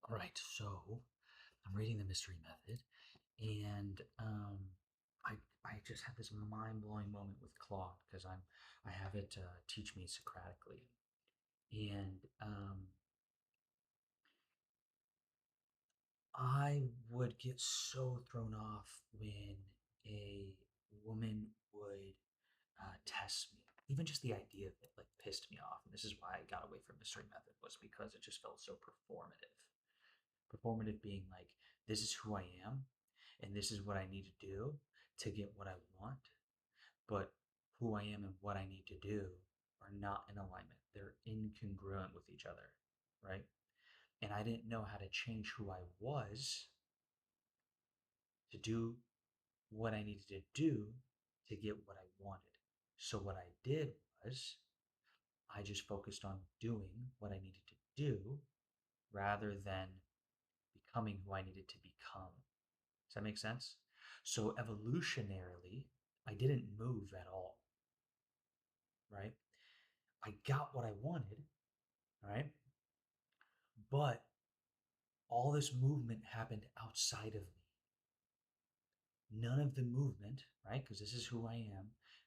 All right, so I'm reading the Mystery Method, and I I just had this mind blowing moment with Claude because I have it teach me Socratically, and I would get so thrown off when a woman would test me. Even just the idea of it like pissed me off, and this is why I got away from Mystery Method was because it just felt so performative. Performative being like, this is who I am, and this is what I need to do to get what I want. But who I am and what I need to do are not in alignment. They're incongruent with each other, right? And I didn't know how to change who I was to do what I needed to do to get what I wanted. So what I did was I just focused on doing what I needed to do rather than becoming who I needed to become. Does that make sense? So evolutionarily, I didn't move at all, right? I got what I wanted, right? But all this movement happened outside of me. None of the movement, right? Because this is who I am,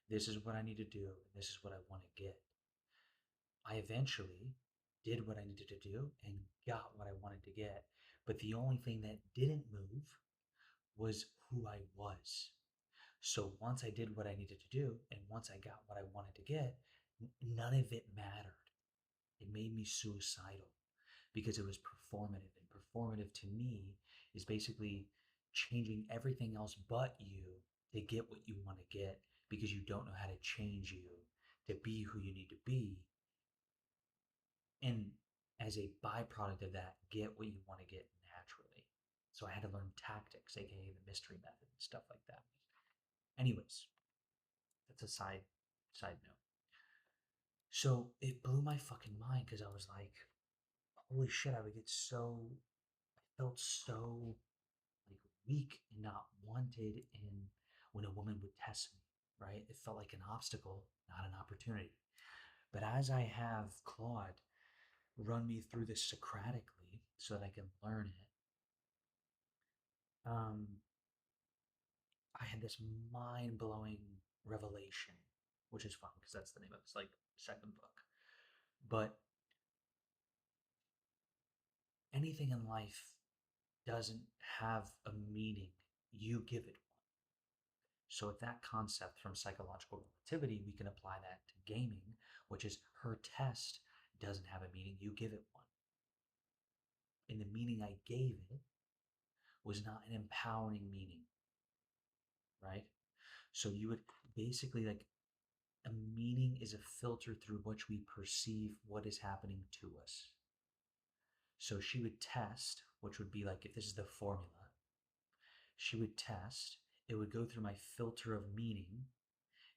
this is what I need to do, and this is what I want to get. I eventually did what I needed to do and got what I wanted to get. But the only thing that didn't move was who I was. So once I did what I needed to do and once I got what I wanted to get, none of it mattered. It made me suicidal because it was performative. And performative to me is basically changing everything else but you to get what you want to get because you don't know how to change you to be who you need to be. And as a byproduct of that, get what you want to get naturally. So I had to learn tactics, aka the mystery method and stuff like that. Anyways, that's a side note. So it blew my fucking mind because I was like, holy shit, I would get so I felt so like weak and not wanted in when a woman would test me, right? It felt like an obstacle, not an opportunity. But as I have Claude run me through this Socratically so that I can learn it, um, I had this mind blowing revelation, which is fun because that's the name of this like second book. But anything in life doesn't have a meaning, you give it one. So, with that concept from psychological relativity, we can apply that to gaming, which is her test doesn't have a meaning, you give it one. And the meaning I gave it was not an empowering meaning, right? So, you would basically like a meaning is a filter through which we perceive what is happening to us. So, she would test, which would be like if this is the formula, she would test, it would go through my filter of meaning,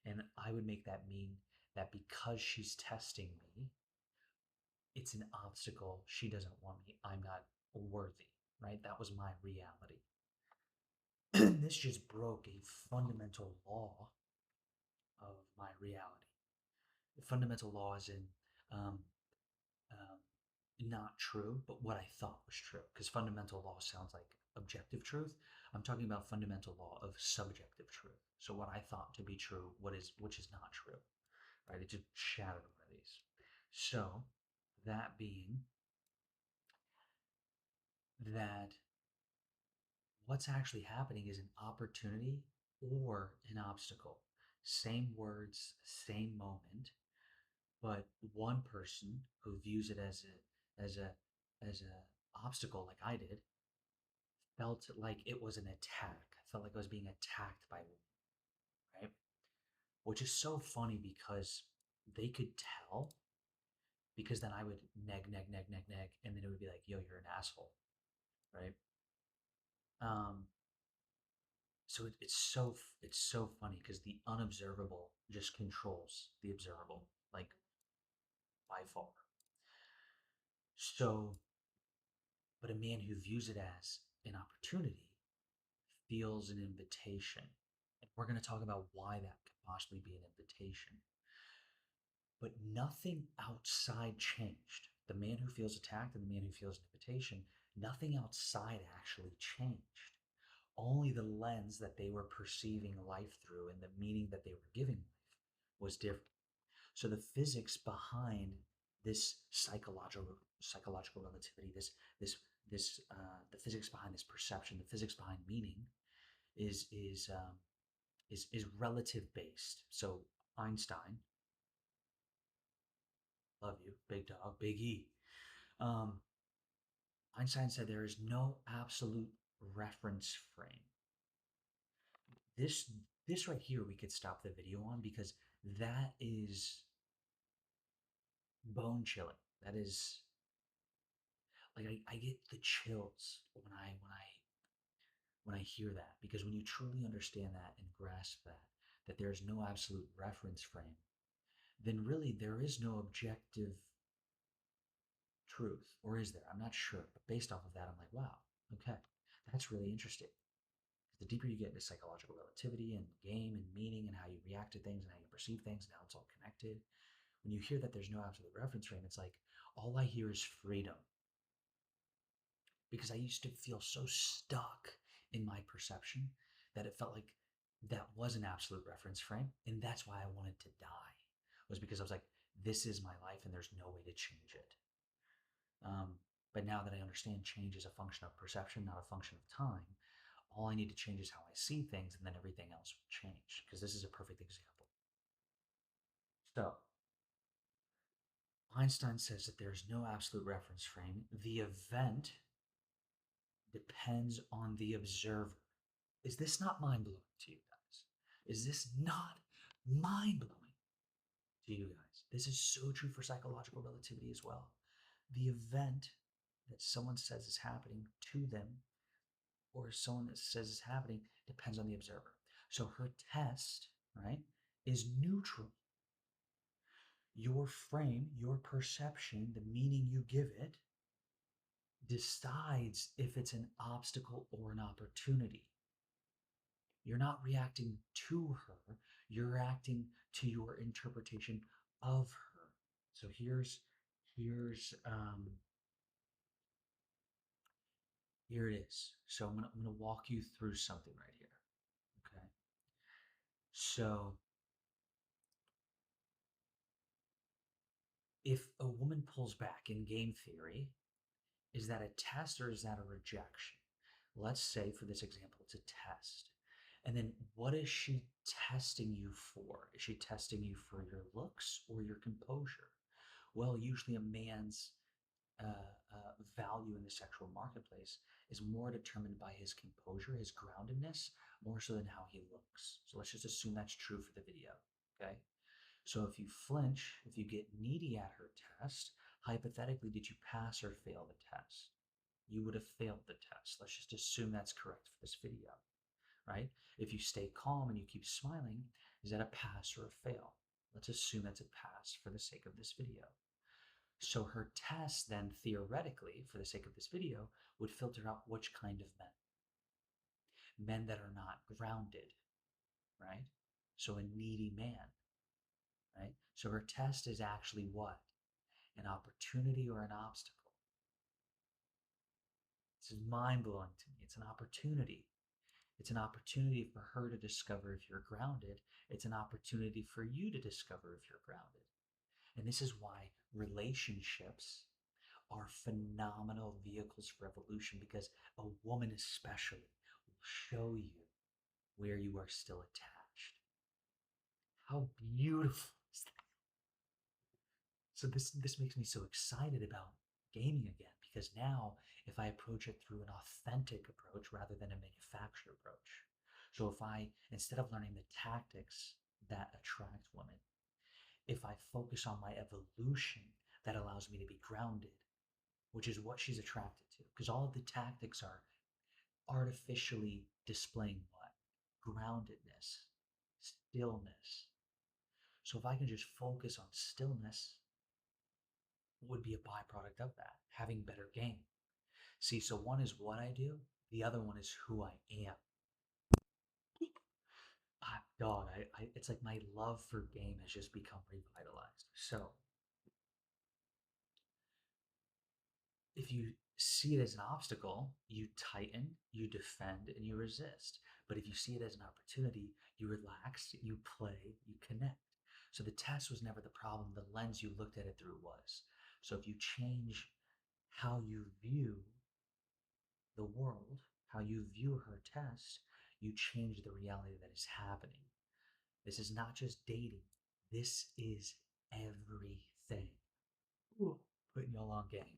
and I would make that mean that because she's testing me, it's an obstacle. She doesn't want me. I'm not worthy, right? That was my reality. This just broke a fundamental law of my reality. The fundamental law is in um, um, not true, but what I thought was true. Because fundamental law sounds like objective truth. I'm talking about fundamental law of subjective truth. So what I thought to be true, which is not true, right? It just shattered one of these. So that being that what's actually happening is an opportunity or an obstacle. Same words, same moment, but one person who views it as a obstacle like I did felt like it was an attack. I felt like I was being attacked by one, right? Which is so funny because they could tell because then I would neg, and then it would be like, yo, you're an asshole, right? Um, so it's so funny because the unobservable just controls the observable, like by far. So, but a man who views it as an opportunity feels an invitation. And we're going to talk about why that could possibly be an invitation. But nothing outside changed. The man who feels attacked and the man who feels an invitation, Nothing outside actually changed. Only the lens that they were perceiving life through and the meaning that they were giving life was different. So the physics behind this psychological relativity, this the physics behind this perception, the physics behind meaning, is is um, is relative based. So Einstein, love you, big dog, big E. Um, Einstein said there is no absolute reference frame. This this right here we could stop the video on because that is bone chilling. That is like I get the chills when I hear that because when you truly understand that and grasp that there is no absolute reference frame, then really there is no objective truth, or is there? I'm not sure, but based off of that, I'm like, wow, okay, that's really interesting. The deeper you get into psychological relativity and game and meaning and how you react to things and how you perceive things and how it's all connected, when you hear that there's no absolute reference frame, it's like all I hear is freedom. Because I used to feel so stuck in my perception that it felt like that was an absolute reference frame. And that's why I wanted to die, was because I was like, this is my life and there's no way to change it. Um, but now that I understand change is a function of perception, not a function of time, all I need to change is how I see things, and then everything else will change. Because this is a perfect example. So, Einstein says that there's no absolute reference frame. The event depends on the observer. Is this not mind blowing to you guys? Is this not mind blowing to you guys? This is so true for psychological relativity as well. The event that someone says is happening to them or someone that says is happening depends on the observer. So her test, right, is neutral. Your frame, your perception, the meaning you give it, decides if it's an obstacle or an opportunity. You're not reacting to her, you're reacting to your interpretation of her. So here's here it is. So I'm gonna walk you through something right here. Okay. So if a woman pulls back in game theory, is that a test or is that a rejection? Let's say for this example, it's a test. And then what is she testing you for? Is she testing you for your looks or your composure? Well, usually a man's value in the sexual marketplace is more determined by his composure, his groundedness, more so than how he looks. So let's just assume that's true for the video. Okay. So if you flinch, if you get needy at her test, hypothetically, did you pass or fail the test? You would have failed the test. Let's just assume that's correct for this video, right? If you stay calm and you keep smiling, is that a pass or a fail? Let's assume that's a pass for the sake of this video. So her test then theoretically, for the sake of this video, would filter out which kind of men. Men that are not grounded, right? So a needy man, right? So her test is actually what? An opportunity or an obstacle. This is mind blowing to me. It's an opportunity. It's an opportunity for her to discover if you're grounded. It's an opportunity for you to discover if you're grounded. And this is why relationships are phenomenal vehicles for evolution because a woman, especially, will show you where you are still attached. How beautiful is that? So this makes me so excited about gaming again because now if I approach it through an authentic approach rather than a manufactured approach. So if I instead of learning the tactics that attract women, if I focus on my evolution that allows me to be grounded, which is what she's attracted to, because all of the tactics are artificially displaying what? Groundedness, stillness. So if I can just focus on stillness, would be a byproduct of that, having better game. See, so one is what I do, the other one is who I am. God, it's like my love for game has just become revitalized. So, if you see it as an obstacle, you tighten, you defend, and you resist. But if you see it as an opportunity, you relax, you play, you connect. So the test was never the problem, the lens you looked at it through was. So if you change how you view the world, how you view her test, you change the reality that is happening. This is not just dating, this is everything. Ooh, putting y'all on game.